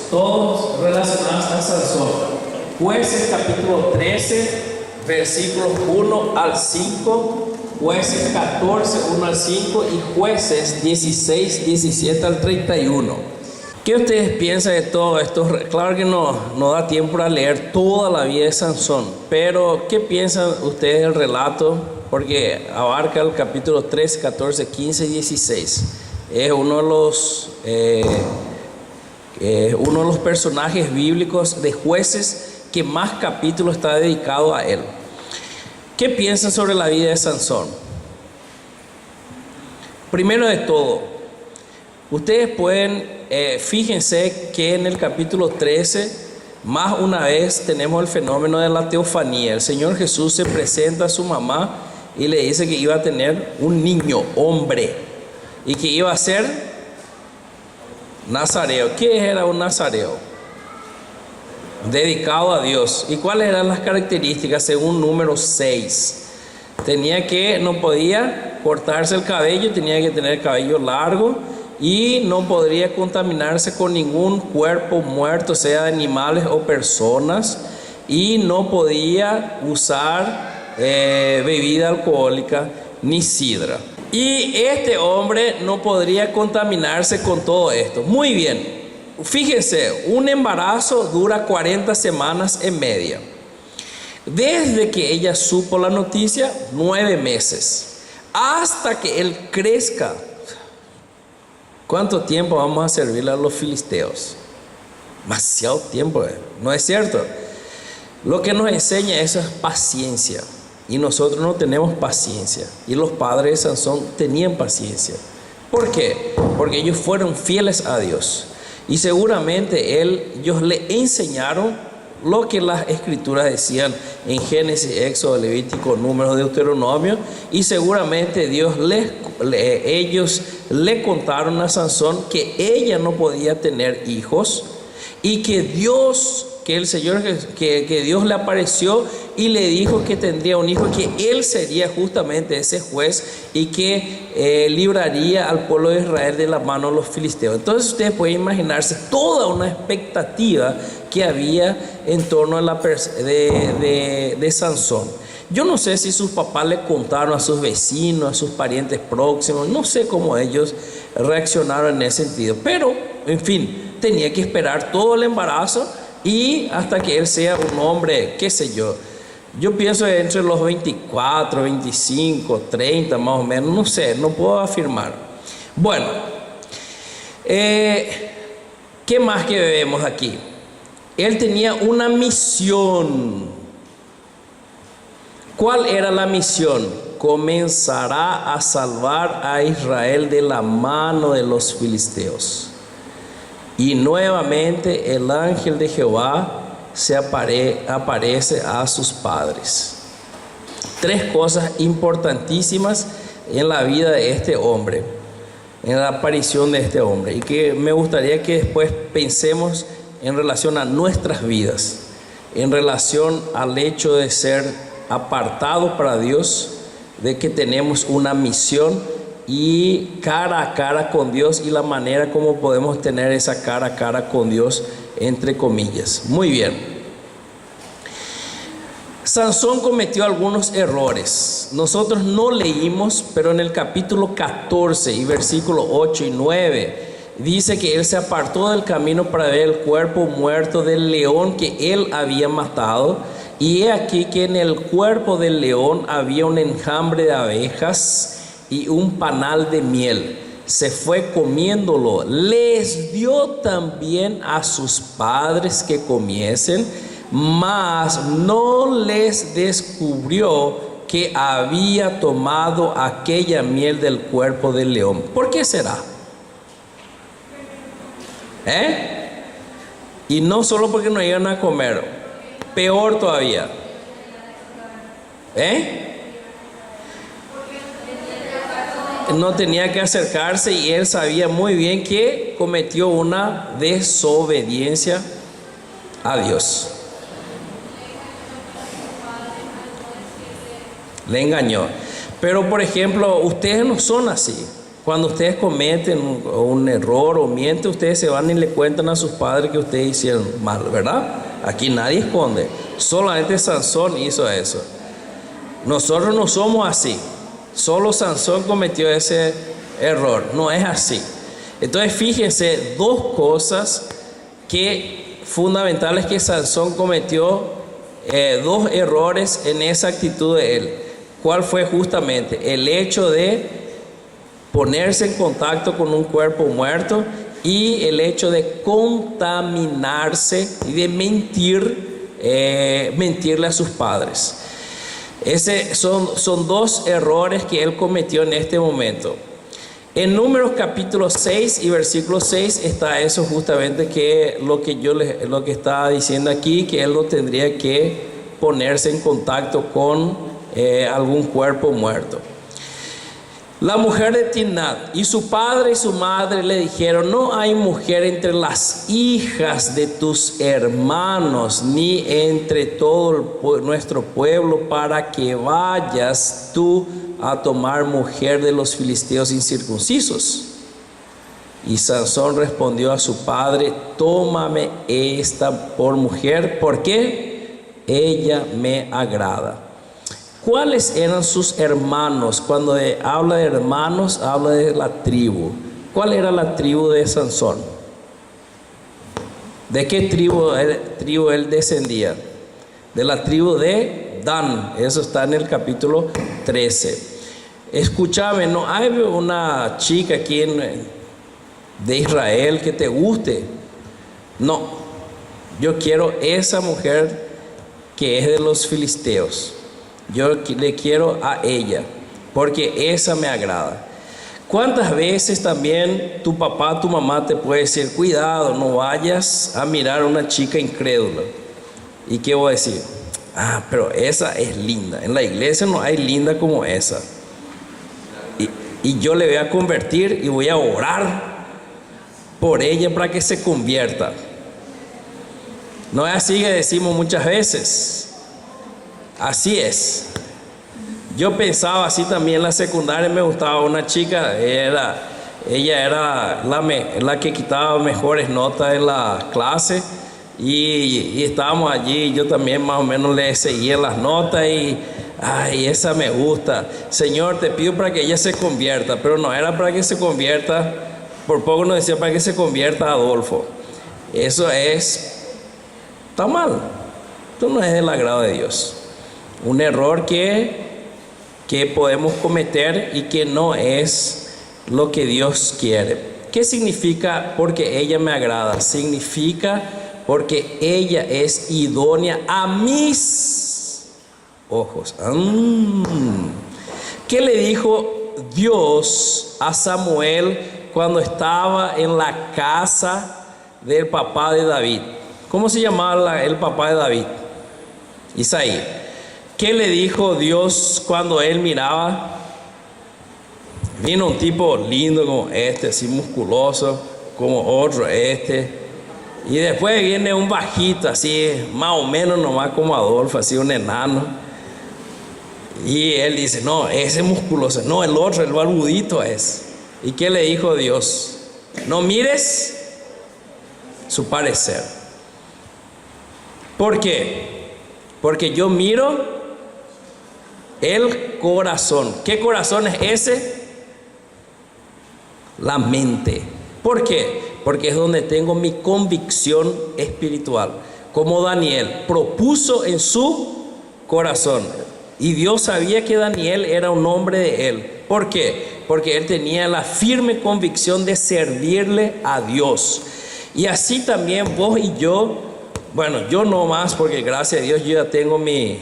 todos relacionados a Sansón. Jueces capítulo 13, versículos 1 al 5, Jueces 14, 1 al 5 y Jueces 16, 17 al 31. ¿Qué ustedes piensan de todo esto? Claro que no da tiempo para leer toda la vida de Sansón, pero ¿qué piensan ustedes del relato? Porque abarca el capítulo 13, 14, 15 y 16. Es uno de los personajes bíblicos de Jueces que más capítulos está dedicado a él. ¿Qué piensan sobre la vida de Sansón? Primero de todo, ustedes pueden, fíjense que en el capítulo 13, más una vez tenemos el fenómeno de la teofanía. El Señor Jesús se presenta a su mamá y le dice que iba a tener un niño, hombre, y que iba a ser nazareo. ¿Qué era un nazareo? Dedicado a Dios. ¿Y cuáles eran las características según número 6? No podía cortarse el cabello, tenía que tener cabello largo y no podría contaminarse con ningún cuerpo muerto, sea de animales o personas, y no podía usar bebida alcohólica ni sidra. Y este hombre no podría contaminarse con todo esto. Muy bien. Fíjense, un embarazo dura 40 semanas en media. Desde que ella supo la noticia, 9 meses. Hasta que él crezca. ¿Cuánto tiempo vamos a servirle a los filisteos? Demasiado tiempo, ¿no es cierto? Lo que nos enseña eso es paciencia. Y nosotros no tenemos paciencia. Y los padres de Sansón tenían paciencia. ¿Por qué? Porque ellos fueron fieles a Dios. Y seguramente ellos le enseñaron lo que las escrituras decían en Génesis, Éxodo, Levítico, Números, Deuteronomio. Y seguramente ellos le contaron a Sansón que ella no podía tener hijos. Y que Dios le apareció y le dijo que tendría un hijo, que él sería justamente ese juez y que libraría al pueblo de Israel de la mano de los filisteos. Entonces ustedes pueden imaginarse toda una expectativa que había en torno a de Sansón. Yo no sé si sus papás le contaron a sus vecinos, a sus parientes próximos, no sé cómo ellos reaccionaron en ese sentido, pero en fin, tenía que esperar todo el embarazo y hasta que él sea un hombre, qué sé yo pienso entre los 24, 25, 30 más o menos, no sé, no puedo afirmar. Bueno, ¿qué más que vemos aquí? Él tenía una misión. ¿Cuál era la misión? Comenzará a salvar a Israel de la mano de los filisteos. Y nuevamente el ángel de Jehová se aparece a sus padres. 3 cosas importantísimas en la vida de este hombre, en la aparición de este hombre, y que me gustaría que después pensemos en relación a nuestras vidas, en relación al hecho de ser apartados para Dios, de que tenemos una misión y cara a cara con Dios, y la manera como podemos tener esa cara a cara con Dios, entre comillas. Muy bien. Sansón cometió algunos errores. Nosotros no leímos, pero en el capítulo 14 y versículos 8 y 9 dice que él se apartó del camino para ver el cuerpo muerto del león que él había matado. Y he aquí que en el cuerpo del león había un enjambre de abejas y un panal de miel. Se fue comiéndolo. Les dio también a sus padres que comiesen, mas no les descubrió que había tomado aquella miel del cuerpo del león. ¿Por qué será? Y no solo porque no iban a comer, peor todavía. No tenía que acercarse, y él sabía muy bien que cometió una desobediencia a Dios. Le engañó. Pero por ejemplo, ustedes no son así. Cuando ustedes cometen un error o mienten, ustedes se van y le cuentan a sus padres que ustedes hicieron mal, ¿verdad? Aquí nadie esconde. Solamente Sansón hizo eso. Nosotros no somos así. Solo Sansón cometió ese error. No es así. Entonces fíjense, dos cosas fundamentales que Sansón cometió, dos errores en esa actitud de él. ¿Cuál fue justamente? El hecho de ponerse en contacto con un cuerpo muerto y el hecho de contaminarse y de mentirle a sus padres. Son dos errores que él cometió en este momento. En Números capítulo 6 y versículo 6 está eso justamente, que lo que está diciendo aquí, que él no tendría que ponerse en contacto con algún cuerpo muerto. La mujer de Timnat y su padre y su madre le dijeron: no hay mujer entre las hijas de tus hermanos, ni entre todo nuestro pueblo, para que vayas tú a tomar mujer de los filisteos incircuncisos. Y Sansón respondió a su padre: tómame esta por mujer, porque ella me agrada. ¿Cuáles eran sus hermanos? Cuando habla de hermanos, habla de la tribu. ¿Cuál era la tribu de Sansón? ¿De qué tribu él descendía? De la tribu de Dan. Eso está en el capítulo 13. Escúchame, no hay una chica aquí de Israel que te guste. No, yo quiero esa mujer que es de los filisteos. Yo le quiero a ella, porque esa me agrada. ¿Cuántas veces también tu papá, tu mamá te puede decir: cuidado, no vayas a mirar a una chica incrédula? ¿Y qué voy a decir? Pero esa es linda. En la iglesia no hay linda como esa. Y yo le voy a convertir y voy a orar por ella para que se convierta. No es así que decimos muchas veces. Así es. Yo pensaba así también en la secundaria. Me gustaba una chica. Ella era la que quitaba mejores notas en la clase. Y estábamos allí. Yo también más o menos le seguía las notas. Y esa me gusta. Señor, te pido para que ella se convierta. Pero no era para que se convierta. Por poco nos decía para que se convierta a Adolfo. Eso está mal. Esto no es del agrado de Dios. Un error que podemos cometer y que no es lo que Dios quiere. ¿Qué significa porque ella me agrada? Significa porque ella es idónea a mis ojos. ¿Qué le dijo Dios a Samuel cuando estaba en la casa del papá de David? ¿Cómo se llamaba el papá de David? Isaí. ¿Qué le dijo Dios cuando él miraba? Vino un tipo lindo como este, así musculoso, como otro y después viene un bajito, así, más o menos nomás como Adolfo, así un enano. Y él dice: no, ese musculoso, no, el otro, el barbudito es. ¿Y qué le dijo Dios? No mires su parecer. ¿Por qué? Porque yo miro el corazón. ¿Qué corazón es ese? La mente. ¿Por qué? Porque es donde tengo mi convicción espiritual. Como Daniel propuso en su corazón. Y Dios sabía que Daniel era un hombre de él. ¿Por qué? Porque él tenía la firme convicción de servirle a Dios. Y así también vos y yo, bueno, yo no más, porque gracias a Dios yo ya tengo mi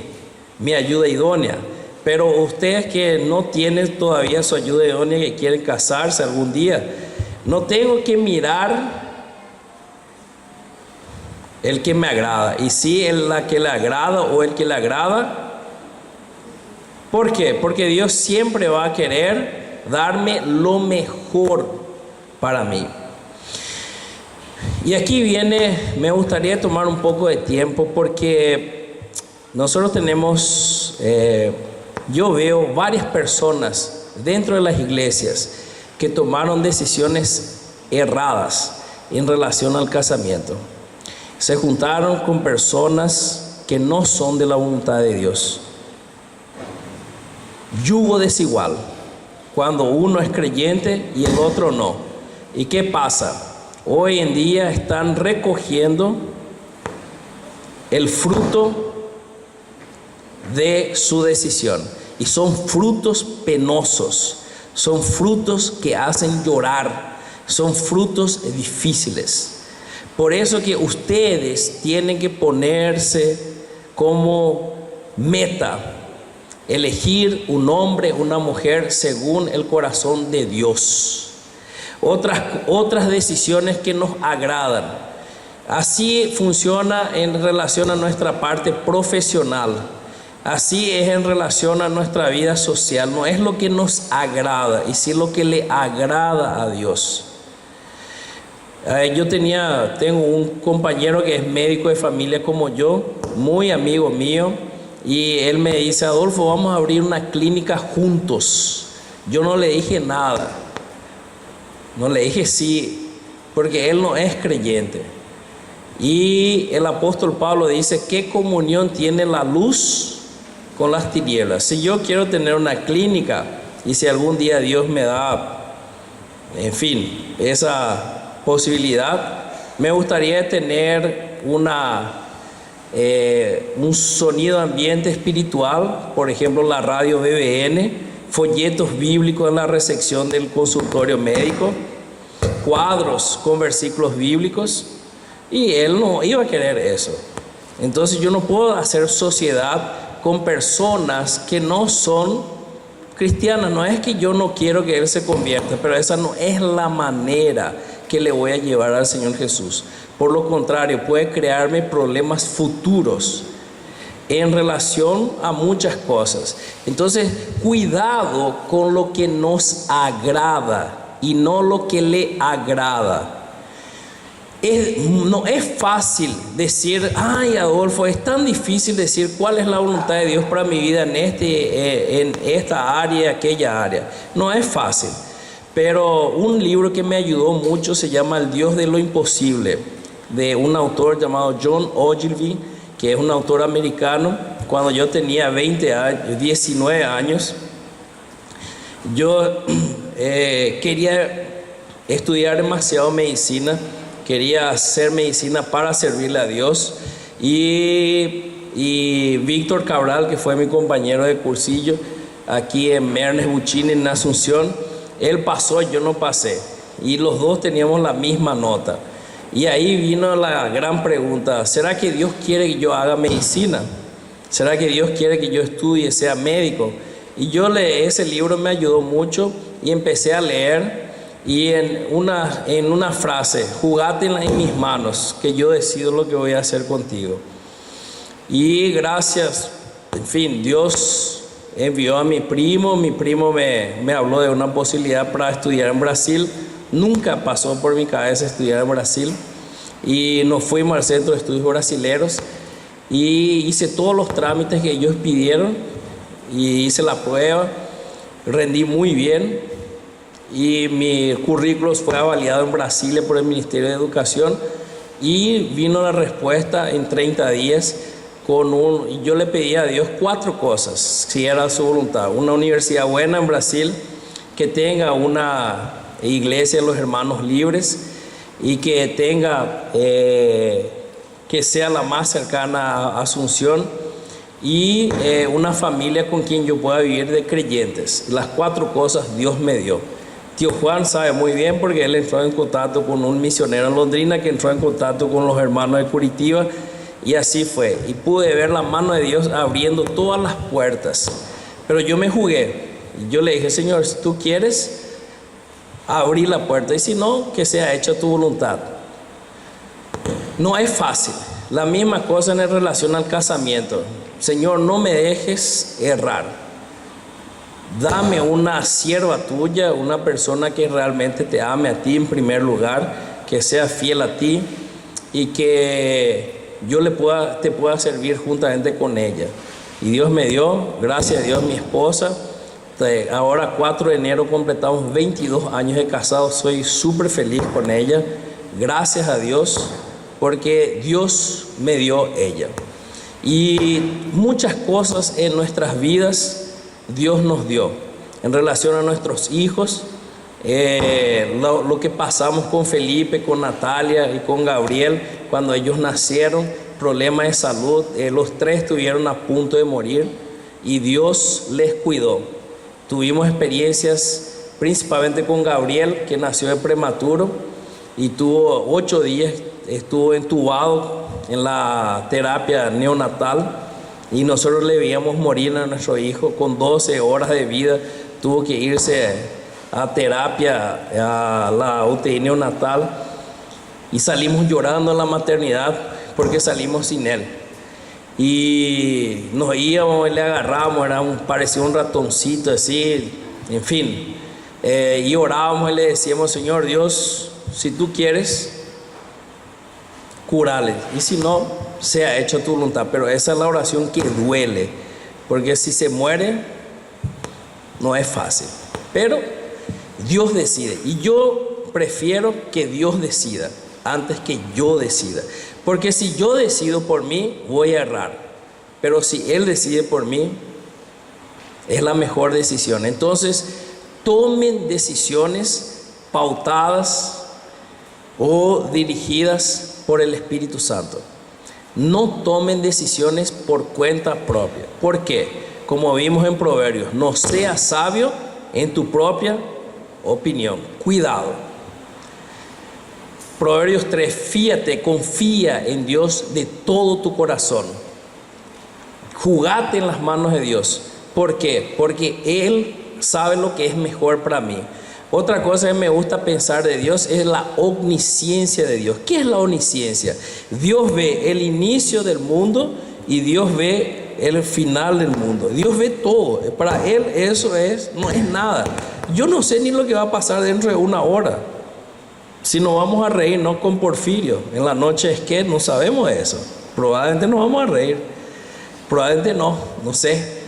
ayuda idónea. Pero ustedes que no tienen todavía su ayuda idónea, que quieren casarse algún día, no tengo que mirar el que me agrada, y sí la que le agrada o el que le agrada. ¿Por qué? Porque Dios siempre va a querer darme lo mejor para mí. Y aquí me gustaría tomar un poco de tiempo, porque nosotros tenemos... yo veo varias personas dentro de las iglesias que tomaron decisiones erradas en relación al casamiento. Se juntaron con personas que no son de la voluntad de Dios. Yugo desigual, cuando uno es creyente y el otro no. ¿Y qué pasa? Hoy en día están recogiendo el fruto de su decisión. Y son frutos penosos, son frutos que hacen llorar, son frutos difíciles. Por eso que ustedes tienen que ponerse como meta elegir un hombre, una mujer según el corazón de Dios. Otras decisiones que nos agradan. Así funciona en relación a nuestra parte profesional. Así es en relación a nuestra vida social. No es lo que nos agrada, y sí lo que le agrada a Dios. Tengo un compañero que es médico de familia como yo, muy amigo mío, y él me dice: Adolfo, vamos a abrir una clínica juntos. Yo no le dije nada, no le dije sí, porque él no es creyente. Y el apóstol Pablo dice: ¿qué comunión tiene la luz con las tinieblas? Si yo quiero tener una clínica, y si algún día Dios me da, en fin, esa posibilidad, me gustaría tener un sonido ambiente espiritual, por ejemplo la radio BBN, folletos bíblicos en la recepción del consultorio médico, cuadros con versículos bíblicos, y él no iba a querer eso. Entonces yo no puedo hacer sociedad con personas que no son cristianas. No es que yo no quiero que él se convierta, pero esa no es la manera que le voy a llevar al Señor Jesús. Por lo contrario, puede crearme problemas futuros en relación a muchas cosas. Entonces, cuidado con lo que nos agrada y no lo que le agrada. No es fácil decir: ay, Adolfo, es tan difícil decir cuál es la voluntad de Dios para mi vida en esta área, aquella área. No es fácil. Pero un libro que me ayudó mucho se llama El Dios de lo Imposible, de un autor llamado John Ogilvy, que es un autor americano. Cuando yo tenía 19 años, yo quería estudiar demasiado medicina, quería hacer medicina para servirle a Dios. Y Víctor Cabral, que fue mi compañero de cursillo aquí en Mernes Buchini, en Asunción, él pasó, yo no pasé, y los dos teníamos la misma nota. Y ahí vino la gran pregunta: ¿será que Dios quiere que yo haga medicina? ¿Será que Dios quiere que yo estudie, sea médico? Y ese libro me ayudó mucho, y empecé a leer, y en una frase: jugátela en mis manos, que yo decido lo que voy a hacer contigo. Y gracias, en fin, Dios envió a mi primo me habló de una posibilidad para estudiar en Brasil. Nunca pasó por mi cabeza estudiar en Brasil, y nos fuimos al Centro de Estudios Brasileros, y hice todos los trámites que ellos pidieron, y hice la prueba, rendí muy bien, y mi currículo fue avaliado en Brasilia por el Ministerio de Educación, y vino la respuesta en 30 días. Yo le pedí a Dios 4 cosas, si era su voluntad: una universidad buena en Brasil, que tenga una iglesia de los hermanos libres, y que tenga que sea la más cercana a Asunción, y una familia con quien yo pueda vivir de creyentes. Las 4 cosas Dios me dio. Tío Juan sabe muy bien, porque él entró en contacto con un misionero en Londrina, que entró en contacto con los hermanos de Curitiba. Y así fue, y pude ver la mano de Dios abriendo todas las puertas. Pero yo me jugué, y yo le dije: Señor, si tú quieres, abrí la puerta, y si no, que sea hecha tu voluntad. No es fácil. La misma cosa en relación al casamiento: Señor, no me dejes errar, dame una sierva tuya, una persona que realmente te ame a ti en primer lugar, que sea fiel a ti, y que yo te pueda servir juntamente con ella. Y Dios me dio, gracias a Dios, mi esposa, Ahora 4 de enero completamos 22 años de casados. Soy súper feliz con ella. Gracias a Dios, porque Dios me dio ella. Y muchas cosas en nuestras vidas Dios nos dio. En relación a nuestros hijos, lo que pasamos con Felipe, con Natalia y con Gabriel cuando ellos nacieron, problemas de salud, los 3 estuvieron a punto de morir y Dios les cuidó. Tuvimos experiencias principalmente con Gabriel, que nació de prematuro y tuvo 8 días, estuvo entubado en la terapia neonatal y nosotros le veíamos morir a nuestro hijo con 12 horas de vida. Tuvo que irse a terapia, a la UTI neonatal, y salimos llorando en la maternidad porque salimos sin él. Y nos íbamos y le agarramos, parecía un ratoncito así, en fin. Y orábamos y le decíamos: Señor Dios, si tú quieres, curale, y si no, sea hecho tu voluntad. Pero esa es la oración que duele, porque si se muere, no es fácil. Pero Dios decide, y yo prefiero que Dios decida antes que yo decida, porque si yo decido por mí, voy a errar, pero si Él decide por mí, es la mejor decisión. Entonces, tomen decisiones pautadas o dirigidas por el Espíritu Santo. No tomen decisiones por cuenta propia. ¿Por qué? Como vimos en Proverbios, no seas sabio en tu propia opinión. Cuidado. Proverbios 3, fíate, confía en Dios de todo tu corazón. Jugate en las manos de Dios. ¿Por qué? Porque Él sabe lo que es mejor para mí. Otra cosa que me gusta pensar de Dios es la omnisciencia de Dios. ¿Qué es la omnisciencia? Dios ve el inicio del mundo y Dios ve el final del mundo. Dios ve todo. Para Él eso no es nada. Yo no sé ni lo que va a pasar dentro de 1 hora. Si nos vamos a reír, no con Porfirio en la noche, es que no sabemos eso. Probablemente nos vamos a reír, probablemente no sé.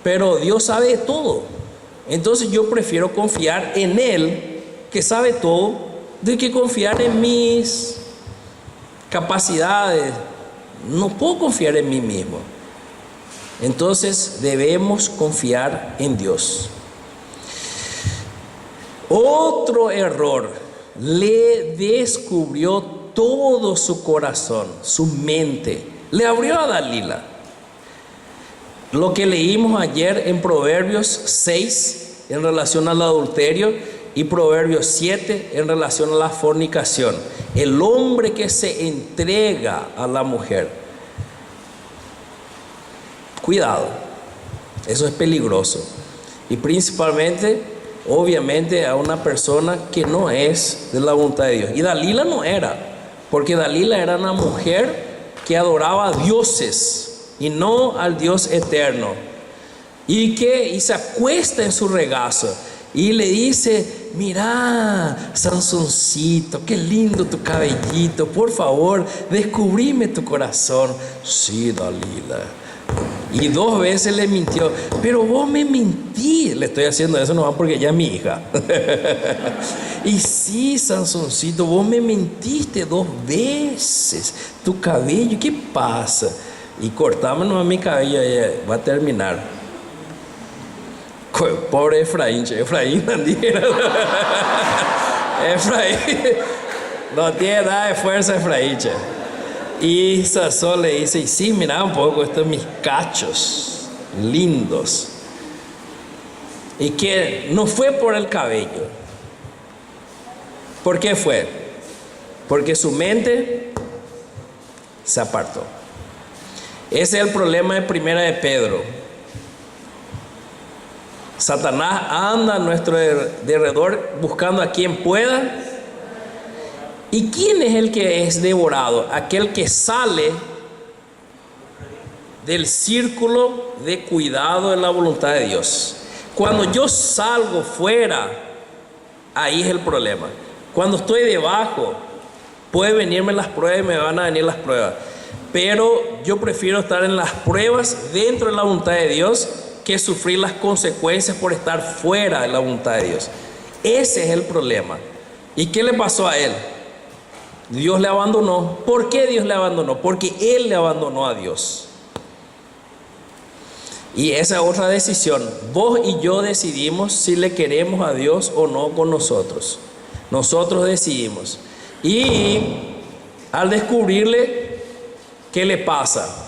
Pero Dios sabe de todo. Entonces yo prefiero confiar en Él, que sabe todo, de que confiar en mis capacidades. No puedo confiar en mí mismo. Entonces debemos confiar en Dios. Otro error: le descubrió todo su corazón, su mente. Le abrió a Dalila. Lo que leímos ayer en Proverbios 6 en relación al adulterio y Proverbios 7 en relación a la fornicación. El hombre que se entrega a la mujer. Cuidado, eso es peligroso. Y principalmente, obviamente, a una persona que no es de la voluntad de Dios. Y Dalila no era, porque Dalila era una mujer que adoraba a dioses y no al Dios eterno, y se acuesta en su regazo y le dice: mira, Sansoncito, qué lindo tu cabellito, por favor, descubrime tu corazón. Sí, Dalila. Y 2 veces le mintió. Pero vos me mentí. Le estoy haciendo eso nomás porque ella es mi hija. Y sí, Sansoncito, vos me mentiste 2 veces. Tu cabello, ¿qué pasa? Y cortame nomás mi cabello, va a terminar. Pobre Efraín, Efraín no tiene nada de fuerza, Efraín. Y Sazón le dice: y sí, mira un poco estos mis cachos lindos. Y que no fue por el cabello. ¿Por qué fue? Porque su mente se apartó. Ese es el problema de Primera de Pedro. Satanás anda a nuestro derredor buscando a quien pueda. ¿Y quién es el que es devorado? Aquel que sale del círculo de cuidado de la voluntad de Dios. Cuando yo salgo fuera, ahí es el problema. Cuando estoy debajo, puede venirme las pruebas y me van a venir las pruebas. Pero yo prefiero estar en las pruebas dentro de la voluntad de Dios que sufrir las consecuencias por estar fuera de la voluntad de Dios. Ese es el problema. ¿Y qué le pasó a él? Dios le abandonó. ¿Por qué Dios le abandonó? Porque él le abandonó a Dios. Y esa es otra decisión. Vos y yo decidimos si le queremos a Dios o no con nosotros. Nosotros decidimos. Y al descubrirle, ¿qué le pasa?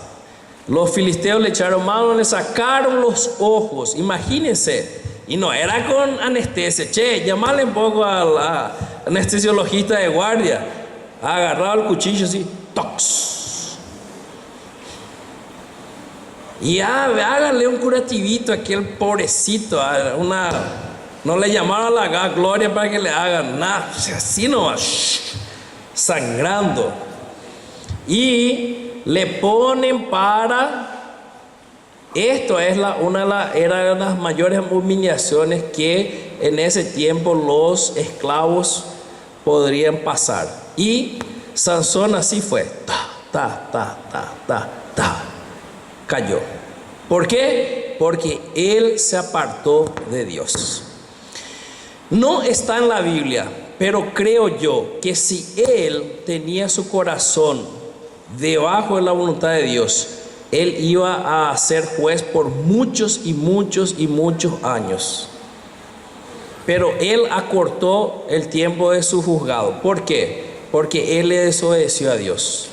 Los filisteos le echaron mano, le sacaron los ojos. Imagínense. Y no era con anestesia. Che, llamarle un poco al anestesiologista de guardia. Agarraba el cuchillo así. ¡Tox! Y hágale un curativito a aquel pobrecito. No le llamaron a la gloria para que le hagan nada. Así nomás. Sangrando. Y le ponen para... Esto es era de las mayores humillaciones que en ese tiempo los esclavos podrían pasar. Y Sansón así fue. Cayó. ¿Por qué? Porque él se apartó de Dios. No está en la Biblia, pero creo yo que si él tenía su corazón debajo de la voluntad de Dios, él iba a ser juez por muchos y muchos y muchos años. Pero él acortó el tiempo de su juzgado. ¿Por qué? Porque él le desobedeció a Dios.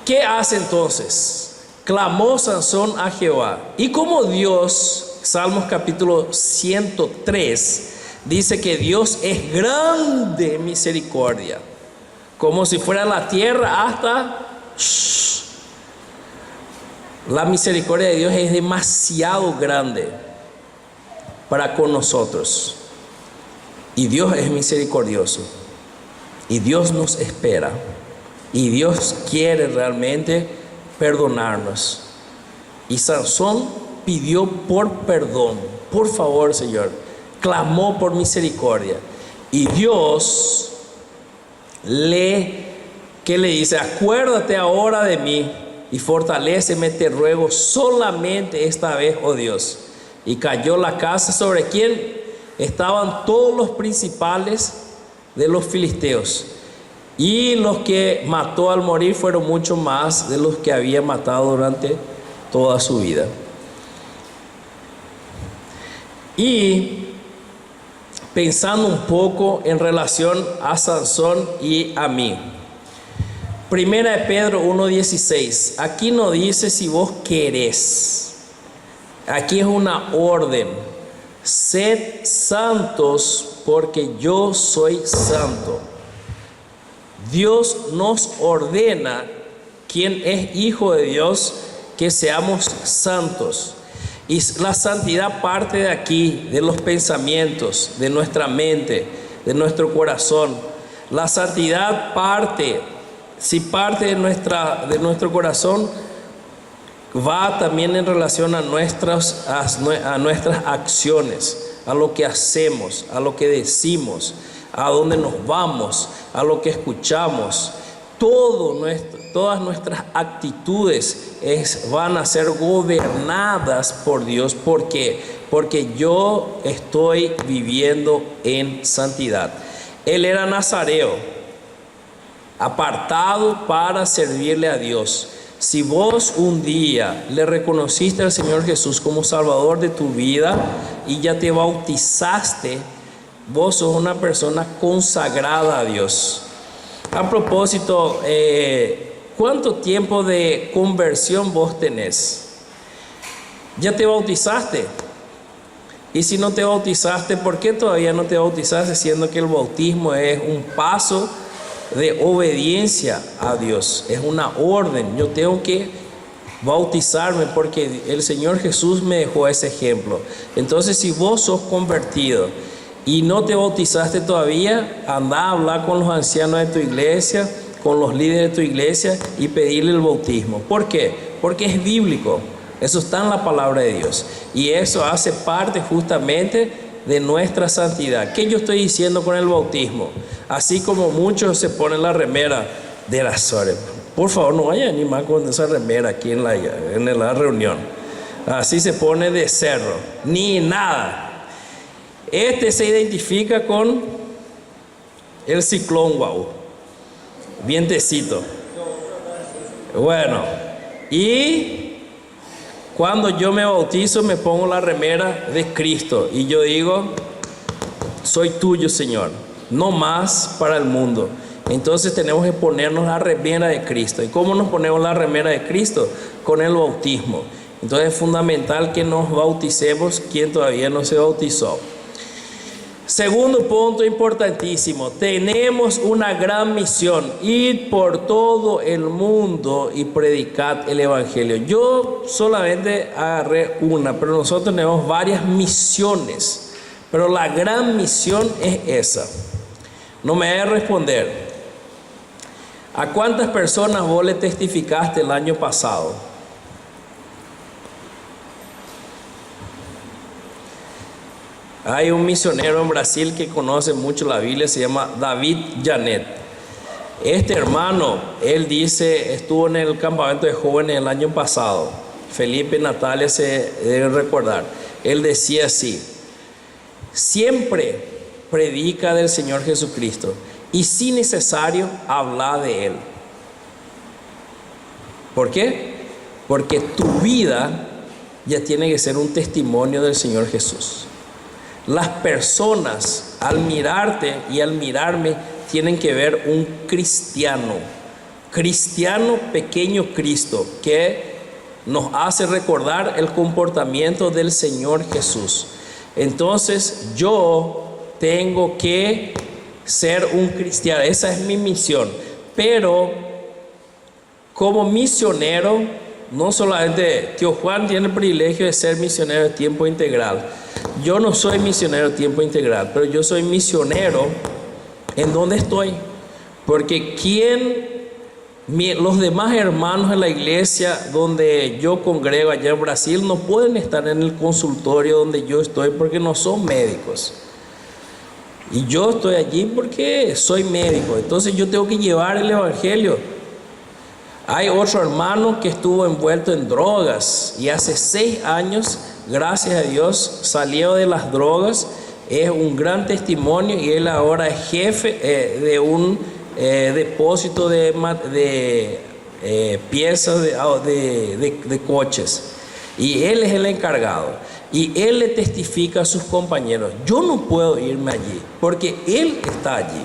¿Qué hace entonces? Clamó Sansón a Jehová. Y como Dios, Salmos capítulo 103, dice que Dios es grande en misericordia, como si fuera la tierra hasta... La misericordia de Dios es demasiado grande para con nosotros. Y Dios es misericordioso. Y Dios nos espera. Y Dios quiere realmente perdonarnos. Y Sansón pidió por perdón. Por favor, Señor. Clamó por misericordia. Y Dios ¿qué le dice? Acuérdate ahora de mí y fortaléceme, te ruego, solamente esta vez, oh Dios. Y cayó la casa sobre quien estaban todos los principales de los filisteos. Y los que mató al morir fueron mucho más de los que había matado durante toda su vida. Y pensando un poco en relación a Sansón y a mí. Primera de Pedro 1:16. Aquí no dice si vos querés. Aquí es una orden. Sed santos porque yo soy santo. Dios nos ordena, quien es hijo de Dios, que seamos santos. Y la santidad parte de aquí, de los pensamientos, de nuestra mente, de nuestro corazón. La santidad parte, si parte de nuestro corazón, va también en relación a nuestras acciones, a lo que hacemos, a lo que decimos, a dónde nos vamos, a lo que escuchamos. Todas nuestras actitudes van a ser gobernadas por Dios. ¿Por qué? Porque yo estoy viviendo en santidad. Él era nazareo, apartado para servirle a Dios. Si vos un día le reconociste al Señor Jesús como Salvador de tu vida y ya te bautizaste, vos sos una persona consagrada a Dios. A propósito, ¿cuánto tiempo de conversión vos tenés? ¿Ya te bautizaste? Y si no te bautizaste, ¿por qué todavía no te bautizaste? Siendo que el bautismo es un paso de obediencia a Dios, es una orden. Yo tengo que bautizarme porque el Señor Jesús me dejó ese ejemplo. Entonces, si vos sos convertido y no te bautizaste todavía, anda a hablar con los ancianos de tu iglesia, con los líderes de tu iglesia y pedirle el bautismo. ¿Por qué? Porque es bíblico. Eso está en la palabra de Dios. Y eso hace parte justamente de nuestra santidad. ¿Qué yo estoy diciendo con el bautismo? Así como muchos se ponen la remera de la Sore. Por favor, no vaya a animar con esa remera aquí en la reunión. Así se pone de cerro, ni nada. Este se identifica con el ciclón, wow, vientecito. Bueno, y cuando yo me bautizo me pongo la remera de Cristo y yo digo, soy tuyo, Señor, no más para el mundo. Entonces tenemos que ponernos la remera de Cristo. ¿Y cómo nos ponemos la remera de Cristo? Con el bautismo. Entonces es fundamental que nos bauticemos quien todavía no se bautizó. Segundo punto importantísimo, tenemos una gran misión: ir por todo el mundo y predicar el Evangelio. Yo solamente agarré una, pero nosotros tenemos varias misiones, pero la gran misión es esa. No me debe responder. ¿A cuántas personas vos le testificaste el año pasado? Hay un misionero en Brasil que conoce mucho la Biblia, se llama David Janet. Este hermano, él dice, estuvo en el campamento de jóvenes el año pasado. Felipe y Natalia se deben recordar. Él decía así: siempre predica del Señor Jesucristo y si necesario habla de Él. ¿Por qué? Porque tu vida ya tiene que ser un testimonio del Señor Jesús. Las personas al mirarte y al mirarme tienen que ver un cristiano pequeño Cristo, que nos hace recordar el comportamiento del Señor Jesús. Entonces yo tengo que ser un cristiano, esa es mi misión. Pero como misionero, no solamente tío Juan tiene el privilegio de ser misionero de tiempo integral. Yo no soy misionero de tiempo integral, pero yo soy misionero en donde estoy. Porque los demás hermanos en la iglesia donde yo congrego allá en Brasil no pueden estar en el consultorio donde yo estoy porque no son médicos. Y yo estoy allí porque soy médico. Entonces yo tengo que llevar el evangelio. Hay otro hermano que estuvo envuelto en drogas y hace 6 años, gracias a Dios, salió de las drogas. Es un gran testimonio y él ahora es jefe de un depósito de piezas de coches. Y él es el encargado. Y él le testifica a sus compañeros: yo no puedo irme allí porque él está allí.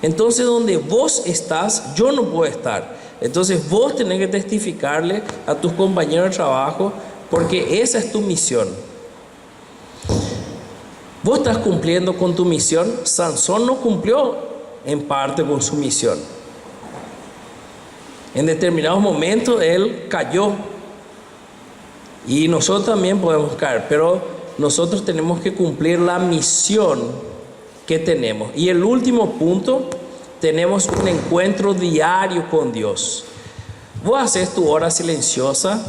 Entonces donde vos estás, yo no puedo estar. Entonces vos tenés que testificarle a tus compañeros de trabajo, porque esa es tu misión. Vos estás cumpliendo con tu misión. Sansón no cumplió en parte con su misión. En determinados momentos él cayó. Y nosotros también podemos caer, pero nosotros tenemos que cumplir la misión que tenemos. Y el último punto, tenemos un encuentro diario con Dios. Vos haces tu hora silenciosa.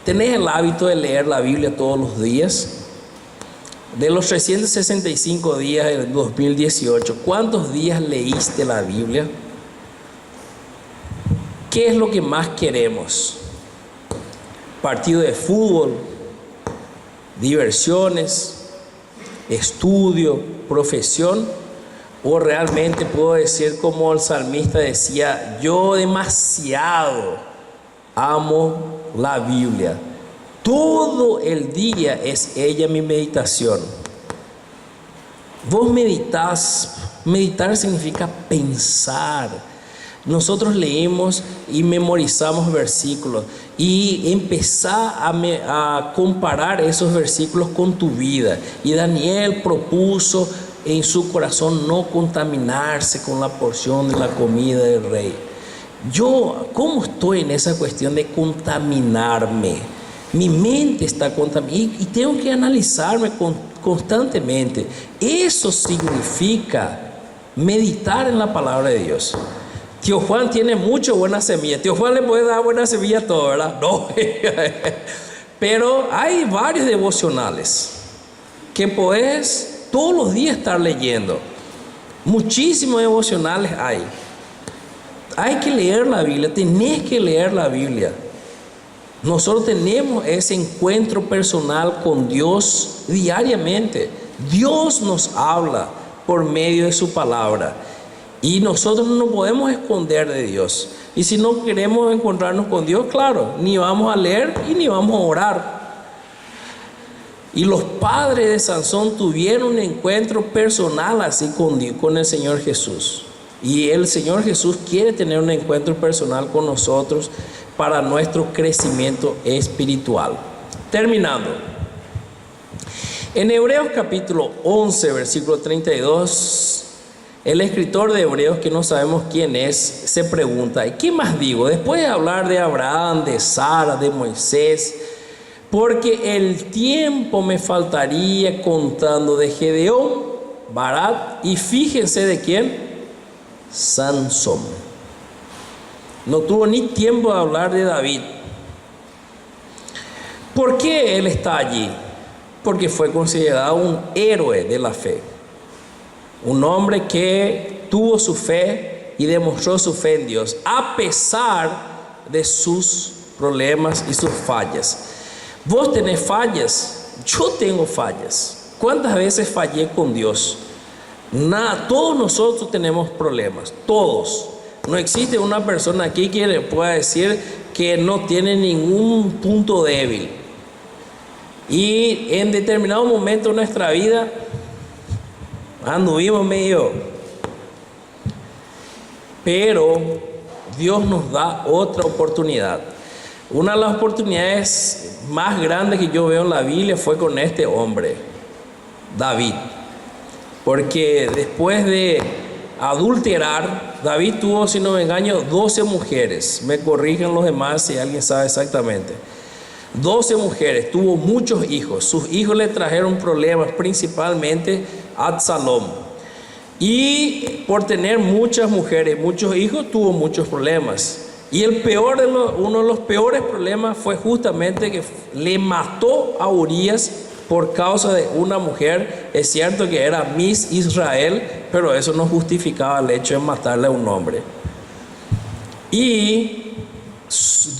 ¿Tenés el hábito de leer la Biblia todos los días? De los 365 días del 2018, ¿cuántos días leíste la Biblia? ¿Qué es lo que más queremos? ¿Partido de fútbol? ¿Diversiones? ¿Estudio? ¿Profesión? ¿O realmente puedo decir como el salmista decía: yo demasiado amo la Biblia, todo el día es ella mi meditación? Vos meditas. Meditar significa pensar. Nosotros leímos y memorizamos versículos y empezá a comparar esos versículos con tu vida. Y Daniel propuso en su corazón no contaminarse con la porción de la comida del rey. Yo, ¿cómo estoy en esa cuestión de contaminarme? Mi mente está contaminada y tengo que analizarme constantemente. Eso significa meditar en la palabra de Dios. Tío Juan tiene mucho buena semilla. Tío Juan le puede dar buena semilla a todo, ¿verdad? No. Pero hay varios devocionales que podés todos los días estar leyendo. Muchísimos devocionales hay. Hay que leer la Biblia, tenés que leer la Biblia. Nosotros tenemos ese encuentro personal con Dios diariamente. Dios nos habla por medio de su palabra y nosotros no nos podemos esconder de Dios. Y si no queremos encontrarnos con Dios, claro, ni vamos a leer y ni vamos a orar. Y los padres de Sansón tuvieron un encuentro personal así con el Señor Jesús. Y el Señor Jesús quiere tener un encuentro personal con nosotros para nuestro crecimiento espiritual. Terminando. En Hebreos capítulo 11, versículo 32, el escritor de Hebreos, que no sabemos quién es, se pregunta: ¿y qué más digo? Después de hablar de Abraham, de Sara, de Moisés, porque el tiempo me faltaría contando de Gedeón, Barak y fíjense de quién, Sansón. No tuvo ni tiempo de hablar de David. ¿Por qué él está allí? Porque fue considerado un héroe de la fe, un hombre que tuvo su fe y demostró su fe en Dios a pesar de sus problemas y sus fallas. Vos tenés fallas, yo tengo fallas. ¿Cuántas veces fallé con Dios? Nada, todos nosotros tenemos problemas, todos. No existe una persona aquí que le pueda decir que no tiene ningún punto débil. Y en determinado momento de nuestra vida anduvimos medio, pero Dios nos da otra oportunidad. Una de las oportunidades más grandes que yo veo en la Biblia fue con este hombre, David. Porque después de adulterar, David tuvo, si no me engaño, 12 mujeres. Me corrigen los demás si alguien sabe exactamente. 12 mujeres, tuvo muchos hijos. Sus hijos le trajeron problemas, principalmente a Absalom. Y por tener muchas mujeres, muchos hijos, tuvo muchos problemas. Y uno de los peores problemas fue justamente que le mató a Urías por causa de una mujer. Es cierto que era Miss Israel, pero eso no justificaba el hecho de matarle a un hombre. Y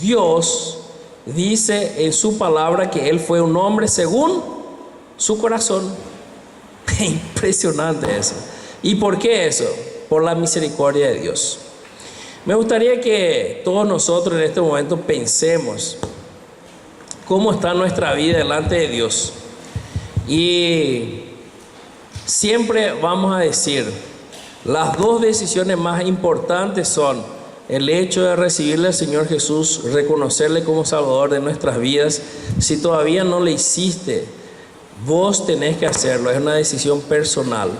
Dios dice en su palabra que él fue un hombre según su corazón. Impresionante eso. ¿Y por qué eso? Por la misericordia de Dios. Me gustaría que todos nosotros en este momento pensemos cómo está nuestra vida delante de Dios. Y siempre vamos a decir, las dos decisiones más importantes son el hecho de recibirle al Señor Jesús, reconocerle como Salvador de nuestras vidas. Si todavía no lo hiciste, vos tenés que hacerlo, es una decisión personal.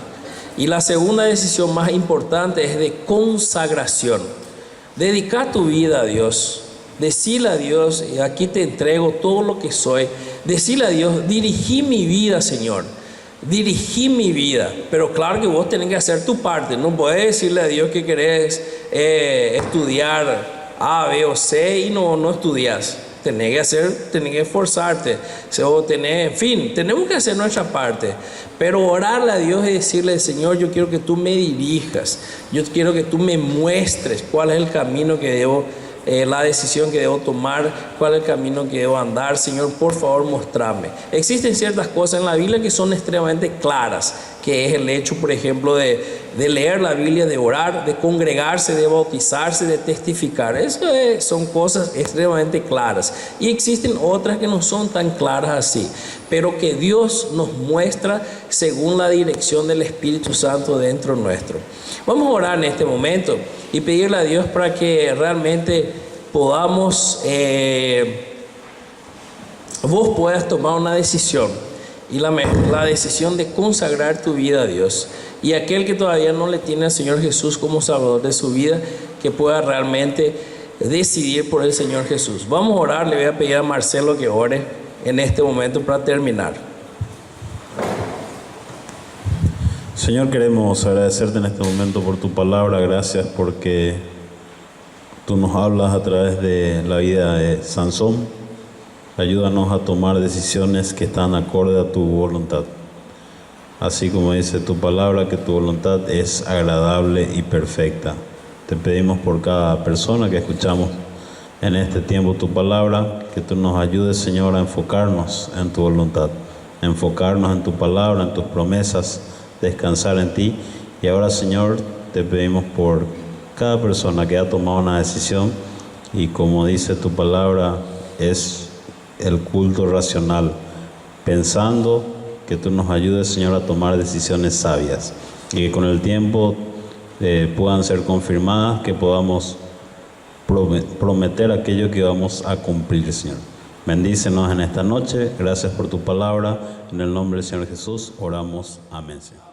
Y la segunda decisión más importante es de consagración. Dedica tu vida a Dios. Decirle a Dios: y aquí te entrego todo lo que soy. Decirle a Dios: dirigí mi vida, Señor. Dirigí mi vida. Pero claro que vos tenés que hacer tu parte. No podés decirle a Dios que querés estudiar A, B o C y no estudias. Tenés que esforzarte. En fin, tenemos que hacer nuestra parte. Pero orarle a Dios y decirle: Señor, yo quiero que tú me dirijas. Yo quiero que tú me muestres cuál es el camino que debo la decisión que debo tomar, cuál es el camino que debo andar. Señor, por favor, mostrame. Existen ciertas cosas en la Biblia que son extremadamente claras, que es el hecho, por ejemplo, de leer la Biblia, de orar, de congregarse, de bautizarse, de testificar. Eso son cosas extremadamente claras. Y existen otras que no son tan claras así, pero que Dios nos muestra según la dirección del Espíritu Santo dentro nuestro. Vamos a orar en este momento y pedirle a Dios para que realmente podamos, vos puedas tomar una decisión, y la decisión de consagrar tu vida a Dios. Y aquel que todavía no le tiene al Señor Jesús como Salvador de su vida, que pueda realmente decidir por el Señor Jesús. Vamos a orar. Le voy a pedir a Marcelo que ore en este momento para terminar. Señor, queremos agradecerte en este momento por tu palabra. Gracias porque tú nos hablas a través de la vida de Sansón. Ayúdanos a tomar decisiones que están acorde a tu voluntad. así como dice tu palabra, que tu voluntad es agradable y perfecta. Te pedimos por cada persona que escuchamos en este tiempo tu palabra, que tú nos ayudes, Señor, a enfocarnos en tu voluntad, enfocarnos en tu palabra, en tus promesas, descansar en ti. Y ahora, Señor, te pedimos por cada persona que ha tomado una decisión y, como dice tu palabra, es el culto racional, pensando, que tú nos ayudes, Señor, a tomar decisiones sabias y que con el tiempo puedan ser confirmadas, que podamos prometer aquello que vamos a cumplir, Señor. Bendícenos en esta noche. Gracias por tu palabra. En el nombre del Señor Jesús oramos. Amén, Señor.